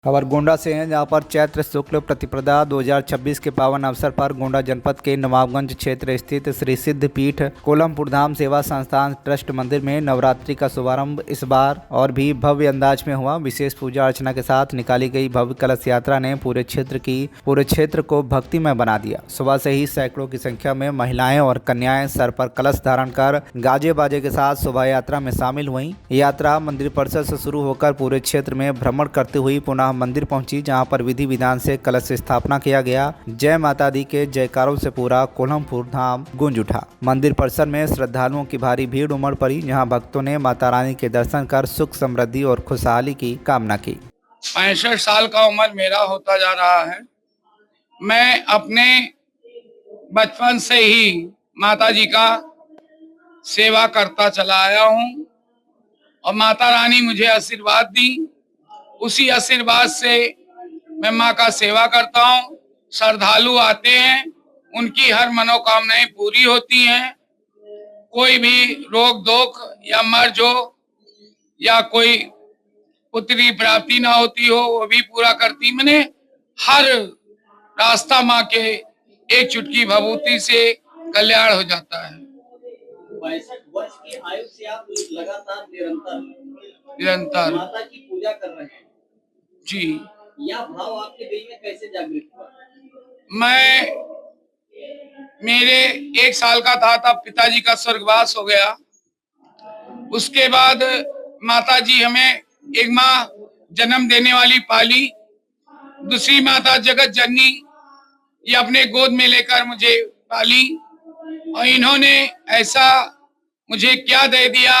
खबर गोंडा से है, जहां पर चैत्र शुक्ल प्रतिपदा 2026 के पावन अवसर पर गोंडा जनपद के नवाबगंज क्षेत्र स्थित श्री सिद्ध पीठ कोलमपुर धाम सेवा संस्थान ट्रस्ट मंदिर में नवरात्रि का शुभारंभ इस बार और भी भव्य अंदाज में हुआ। विशेष पूजा अर्चना के साथ निकाली गई भव्य कलश यात्रा ने पूरे क्षेत्र को भक्तिमय बना दिया। सुबह से ही सैकड़ों की संख्या में महिलाएं और कन्याएं सर पर कलश धारण कर गाजे बाजे के साथ शोभा यात्रा में शामिल हुई। यात्रा मंदिर परिसर से शुरू होकर पूरे क्षेत्र में भ्रमण करते हुए पुनः मंदिर पहुंची, जहां पर विधि विधान से कलश स्थापना किया गया। जय माता दी के जयकारों से पूरा कोलमपुर धाम गूंज उठा। मंदिर परिसर में श्रद्धालुओं की भारी भीड़ उमड़ पड़ी, जहां भक्तों ने माता रानी के दर्शन कर सुख समृद्धि और खुशहाली की कामना की। 65 साल का उम्र मेरा होता जा रहा है। मैं अपने बचपन से ही माता जी का सेवा करता चला आया हूँ और माता रानी मुझे आशीर्वाद दी। उसी आशीर्वाद से मैं माँ का सेवा करता हूँ। श्रद्धालु आते हैं, उनकी हर मनोकामनाएं पूरी होती हैं। कोई भी रोग दोख या मर्ज हो या कोई पुत्री प्राप्ति ना होती हो, वो भी पूरा करती। मैंने हर रास्ता माँ के एक चुटकी भभूति से कल्याण हो जाता है। 62 वर्ष की आयु से आप लगातार निरंतर माता की पूजा कर रहे हैं जी। यह भाव आपके दिल में कैसे जागृत हुआ? मेरे 1 साल का था तब पिताजी का स्वर्गवास हो गया। उसके बाद माता जी हमें एक माँ जन्म देने वाली पाली, दूसरी माता जगत जननी ये अपने गोद में लेकर मुझे पाली, और इन्होंने ऐसा मुझे क्या दे दिया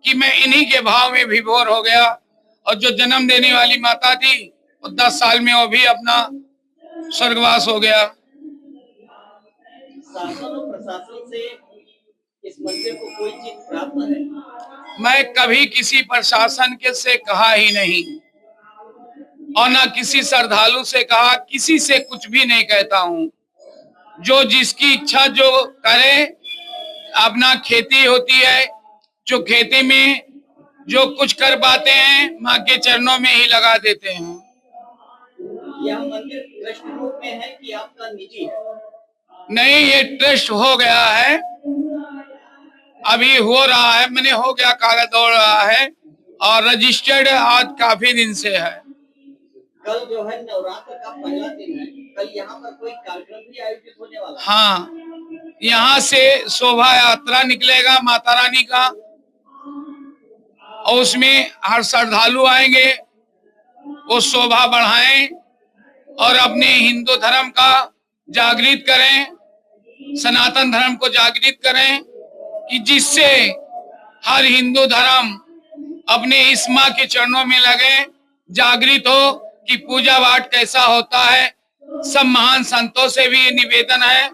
कि मैं इन्हीं के भाव में विभोर हो गया। और जो जन्म देने वाली माता थी वो 10 साल में वो भी अपना स्वर्गवास हो गया। शासन और प्रशासन से इस मंदिर को कोई चीज प्राप्त है? मैं कभी किसी प्रशासन के से कहा ही नहीं और ना किसी श्रद्धालु से कहा, किसी से कुछ भी नहीं कहता हूँ। जो जिसकी इच्छा जो करे, अपना खेती होती है, जो खेती में जो कुछ कर पाते हैं माँ के चरणों में ही लगा देते हैं। यह मंदिर ट्रस्ट रूप में है कि आपका निजी है? नहीं, ये ट्रस्ट हो गया है, अभी हो रहा है, मैंने हो गया, कागज दौड़ रहा है और रजिस्टर्ड आज काफी दिन से है। कल जो है नवरात्र का पहला दिन है, कल यहाँ पर कोई कार्यक्रम भी आयोजित होने वाला है? हाँ, यहाँ से शोभा यात्रा निकलेगा माता रानी का और उसमें हर श्रद्धालु आएंगे, वो शोभा बढ़ाएं और अपने हिंदू धर्म का जागृत करें, सनातन धर्म को जागृत करें, कि जिससे हर हिंदू धर्म अपने इस माँ के चरणों में लगे, जागृत हो कि पूजा पाठ कैसा होता है। सब महान संतों से भी निवेदन है,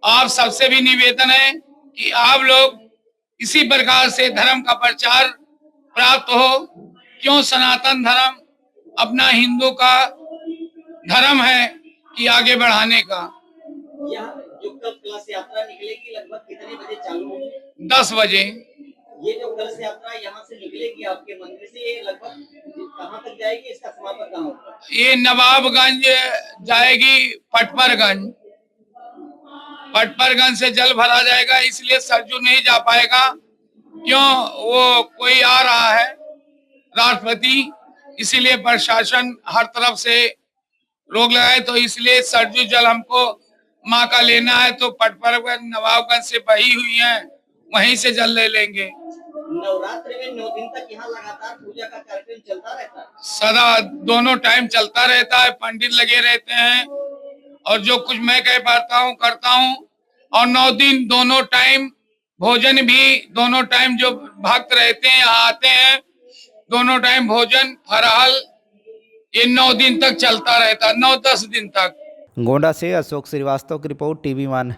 आप सबसे भी निवेदन है कि आप लोग इसी प्रकार से धर्म का प्रचार प्राप्त हो। क्यों? सनातन धर्म अपना हिंदू का धर्म है कि आगे बढ़ाने का। यह जो कल कलश यात्रा निकलेगी लगभग कितने बजे चालू होगी? 10 बजे। ये जो कलश यात्रा यहाँ से निकलेगी आपके मंदिर से, ये लगभग कहाँ तक जाएगी? इसका समापन कहाँ होगा? ये नवाबगंज जाएगी, पटपरगंज से जल भरा जाएगा, इसलिए सरजू नहीं जा पाएगा। क्यों? वो कोई आ रहा है राष्ट्रपति, इसीलिए प्रशासन हर तरफ से रोक लगाए, तो इसलिए सरजू जल हमको माँ का लेना है, तो पटपरगंज नवाबगंज से बही हुई है, वहीं से जल ले लेंगे। नवरात्रि में 9 दिन तक यहाँ लगातार पूजा का कार्यक्रम चलता रहता है? सदा दोनों टाइम चलता रहता है, पंडित लगे रहते हैं और जो कुछ मैं कह पाता हूँ करता हूँ। और 9 दिन दोनों टाइम भोजन भी, दोनों टाइम जो भक्त रहते हैं यहाँ आते हैं, दोनों टाइम भोजन फराल, ये 9 दिन तक चलता रहता है, 9-10 दिन तक। गोंडा से अशोक श्रीवास्तव की रिपोर्ट, TV1।